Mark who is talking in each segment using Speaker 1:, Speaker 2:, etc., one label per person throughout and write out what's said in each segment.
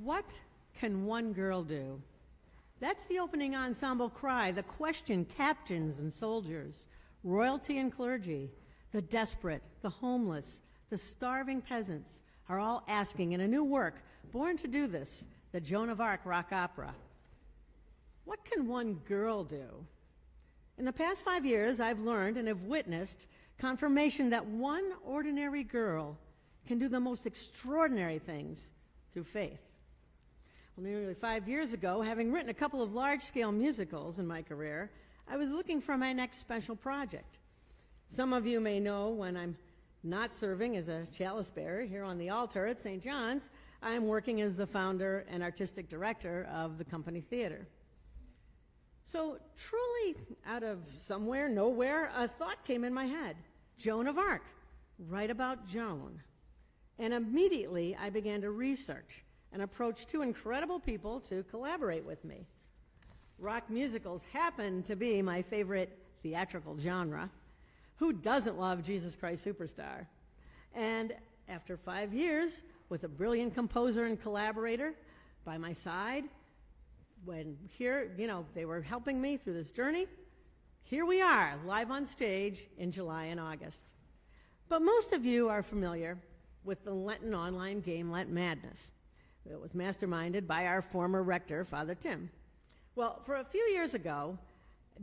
Speaker 1: What can one girl do? That's the opening ensemble cry, the question captains and soldiers, royalty and clergy, the desperate, the homeless, the starving peasants are all asking in a new work, born to do this, the Joan of Arc rock opera. What can one girl do? In the past 5 years, I've learned and have witnessed confirmation that one ordinary girl can do the most extraordinary things through faith. Well, nearly 5 years ago, having written a couple of large-scale musicals in my career, I was looking for my next special project. Some of you may know when I'm not serving as a chalice bearer here on the altar at St. John's, I'm working as the founder and artistic director of the company theater. So truly, out of somewhere, nowhere, a thought came in my head. Joan of Arc, write about Joan. And immediately I began to research and approach two incredible people to collaborate with me. Rock musicals happen to be my favorite theatrical genre. Who doesn't love Jesus Christ Superstar? And after 5 years, with a brilliant composer and collaborator by my side, when here, they were helping me through this journey, here we are, live on stage in July and August. But most of you are familiar with the Lenten online game Lent Madness. It was masterminded by our former rector, Father Tim. Well, for a few years ago,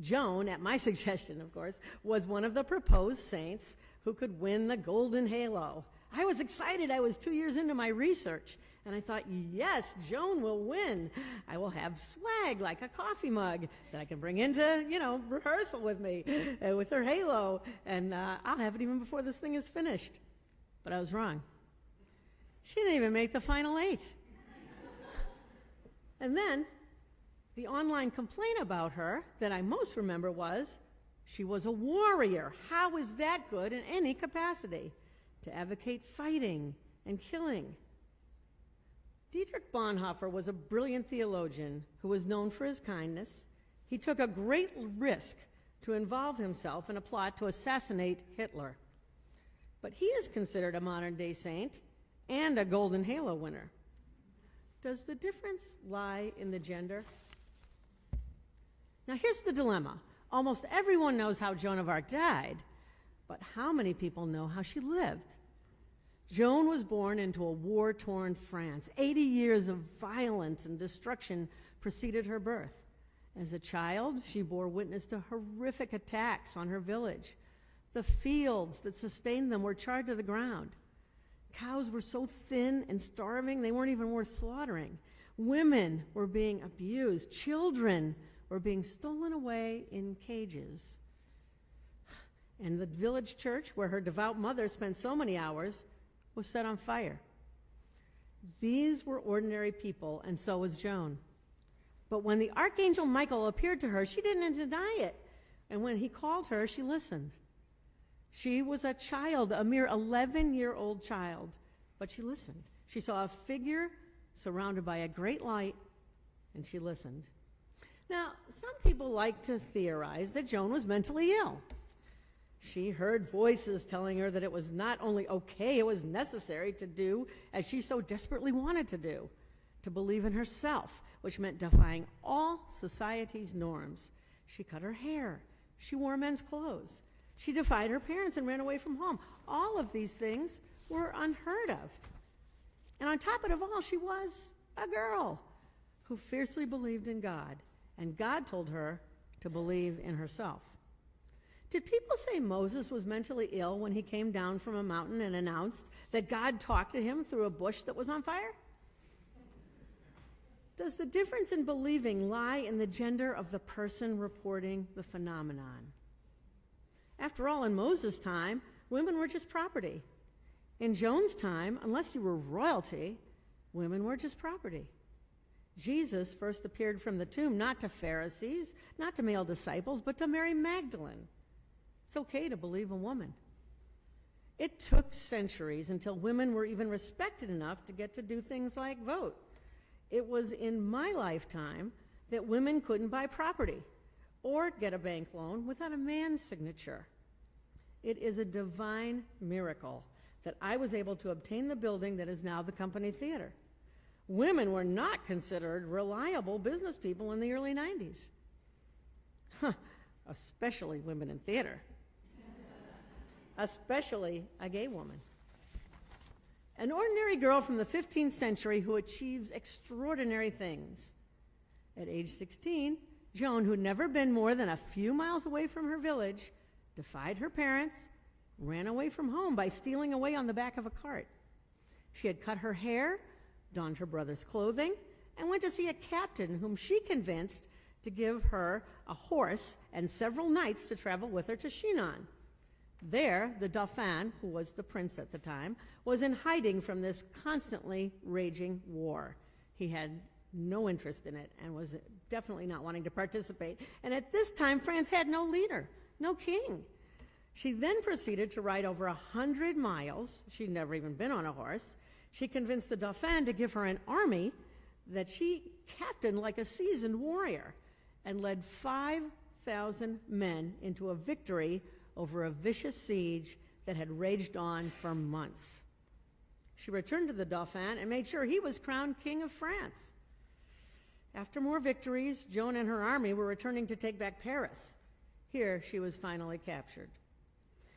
Speaker 1: Joan, at my suggestion, of course, was one of the proposed saints who could win the golden halo. I was excited. I was 2 years into my research, and I thought, yes, Joan will win. I will have swag like a coffee mug that I can bring into, rehearsal with me with her halo, and I'll have it even before this thing is finished. But I was wrong. She didn't even make the final 8. And then the online complaint about her that I most remember was, she was a warrior. How is that good in any capacity? To advocate fighting and killing. Dietrich Bonhoeffer was a brilliant theologian who was known for his kindness. He took a great risk to involve himself in a plot to assassinate Hitler. But he is considered a modern-day saint and a Golden Halo winner. Does the difference lie in the gender? Now here's the dilemma. Almost everyone knows how Joan of Arc died, but how many people know how she lived? Joan was born into a war-torn France. 80 years of violence and destruction preceded her birth. As a child, she bore witness to horrific attacks on her village. The fields that sustained them were charred to the ground. Cows were so thin and starving, they weren't even worth slaughtering. Women were being abused. Children were being stolen away in cages. And the village church, where her devout mother spent so many hours, was set on fire. These were ordinary people, and so was Joan. But when the Archangel Michael appeared to her, she didn't deny it. And when he called her, she listened. She was a child, a mere 11-year-old child, but she listened. She saw a figure surrounded by a great light, and she listened. Now, some people like to theorize that Joan was mentally ill. She heard voices telling her that it was not only okay, it was necessary to do as she so desperately wanted to do, to believe in herself, which meant defying all society's norms. She cut her hair. She wore men's clothes. She defied her parents and ran away from home. All of these things were unheard of. And on top of it all, she was a girl who fiercely believed in God, and God told her to believe in herself. Did people say Moses was mentally ill when he came down from a mountain and announced that God talked to him through a bush that was on fire? Does the difference in believing lie in the gender of the person reporting the phenomenon? After all, in Moses' time, women were just property. In Joan's time, unless you were royalty, women were just property. Jesus first appeared from the tomb not to Pharisees, not to male disciples, but to Mary Magdalene. It's okay to believe a woman. It took centuries until women were even respected enough to get to do things like vote. It was in my lifetime that women couldn't buy property or get a bank loan without a man's signature. It is a divine miracle that I was able to obtain the building that is now the company theater. Women were not considered reliable business people in the early 90s. Especially women in theater. Especially a gay woman. An ordinary girl from the 15th century who achieves extraordinary things. At age 16, Joan, who'd never been more than a few miles away from her village, defied her parents, ran away from home by stealing away on the back of a cart. She had cut her hair, donned her brother's clothing, and went to see a captain whom she convinced to give her a horse and several knights to travel with her to Chinon. There, the Dauphin, who was the prince at the time, was in hiding from this constantly raging war. He had no interest in it and was definitely not wanting to participate. And at this time, France had no leader, no king. She then proceeded to ride over 100 miles. She'd never even been on a horse. She convinced the Dauphin to give her an army that she captained like a seasoned warrior and led 5,000 men into a victory over a vicious siege that had raged on for months. She returned to the Dauphin and made sure he was crowned King of France. After more victories, Joan and her army were returning to take back Paris. Here, she was finally captured.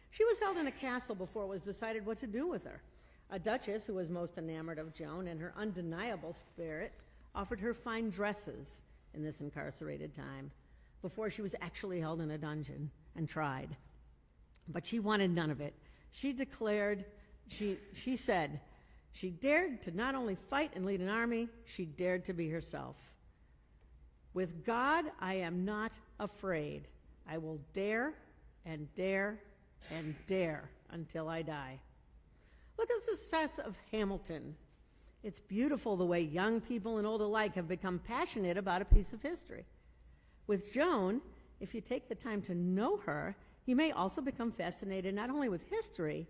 Speaker 1: She was held in a castle before it was decided what to do with her. A duchess, who was most enamored of Joan and her undeniable spirit, offered her fine dresses in this incarcerated time before she was actually held in a dungeon and tried. But she wanted none of it. She declared, she said, she dared to not only fight and lead an army, she dared to be herself. With God, I am not afraid. I will dare and dare and dare until I die. Look at the success of Hamilton. It's beautiful the way young people and old alike have become passionate about a piece of history. With Joan, if you take the time to know her, you may also become fascinated not only with history,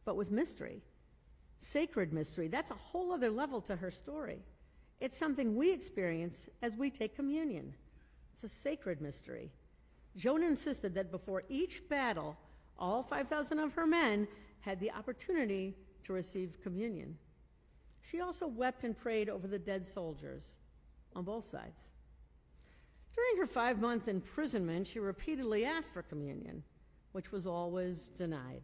Speaker 1: but with mystery. Sacred mystery, that's a whole other level to her story. It's something we experience as we take communion. It's a sacred mystery. Joan insisted that before each battle, all 5,000 of her men had the opportunity to receive communion. She also wept and prayed over the dead soldiers on both sides. During her 5-month imprisonment, she repeatedly asked for communion, which was always denied.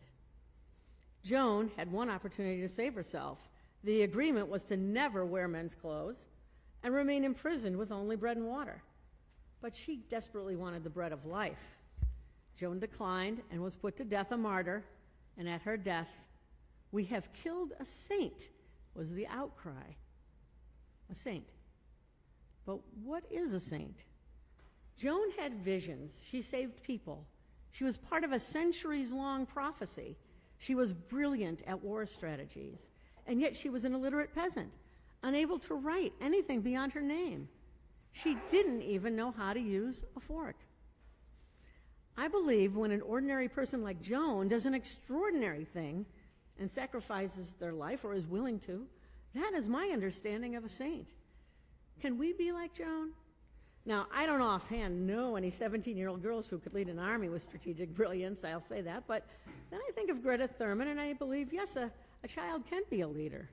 Speaker 1: Joan had one opportunity to save herself. The agreement was to never wear men's clothes and remain imprisoned with only bread and water. But she desperately wanted the bread of life. Joan declined and was put to death a martyr, and at her death, "We have killed a saint," was the outcry. A saint. But what is a saint? Joan had visions. She saved people. She was part of a centuries-long prophecy. She was brilliant at war strategies, and yet she was an illiterate peasant, unable to write anything beyond her name. She didn't even know how to use a fork. I believe when an ordinary person like Joan does an extraordinary thing and sacrifices their life or is willing to, that is my understanding of a saint. Can we be like Joan? Now, I don't offhand know any 17-year-old girls who could lead an army with strategic brilliance, I'll say that, but then I think of Greta Thurman and I believe, yes, a child can be a leader.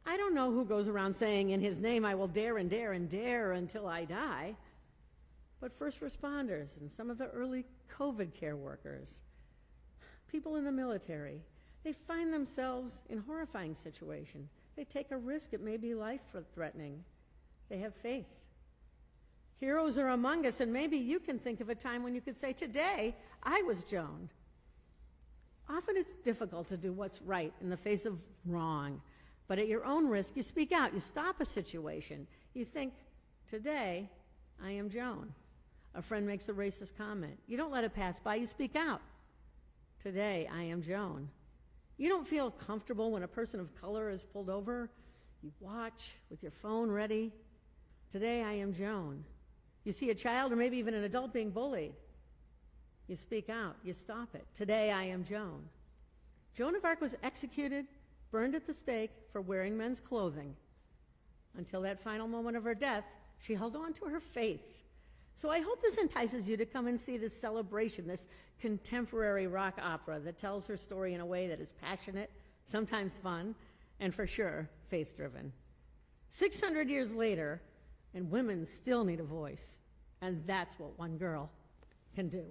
Speaker 1: I don't know who goes around saying, "In his name I will dare and dare and dare until I die," but first responders and some of the early COVID care workers, people in the military, they find themselves in horrifying situations. They take a risk. It may be life-threatening. They have faith. Heroes are among us, and maybe you can think of a time when you could say, "Today, I was Joan." Often it's difficult to do what's right in the face of wrong, but at your own risk, you speak out. You stop a situation. You think, "Today, I am Joan." A friend makes a racist comment. You don't let it pass by. You speak out. "Today, I am Joan." You don't feel comfortable when a person of color is pulled over. You watch with your phone ready. "Today, I am Joan." You see a child or maybe even an adult being bullied. You speak out. You stop it. "Today, I am Joan." Joan of Arc was executed, burned at the stake for wearing men's clothing. Until that final moment of her death, she held on to her faith. So I hope this entices you to come and see this celebration, this contemporary rock opera that tells her story in a way that is passionate, sometimes fun, and for sure, faith-driven. 600 years later, and women still need a voice. And that's what one girl can do.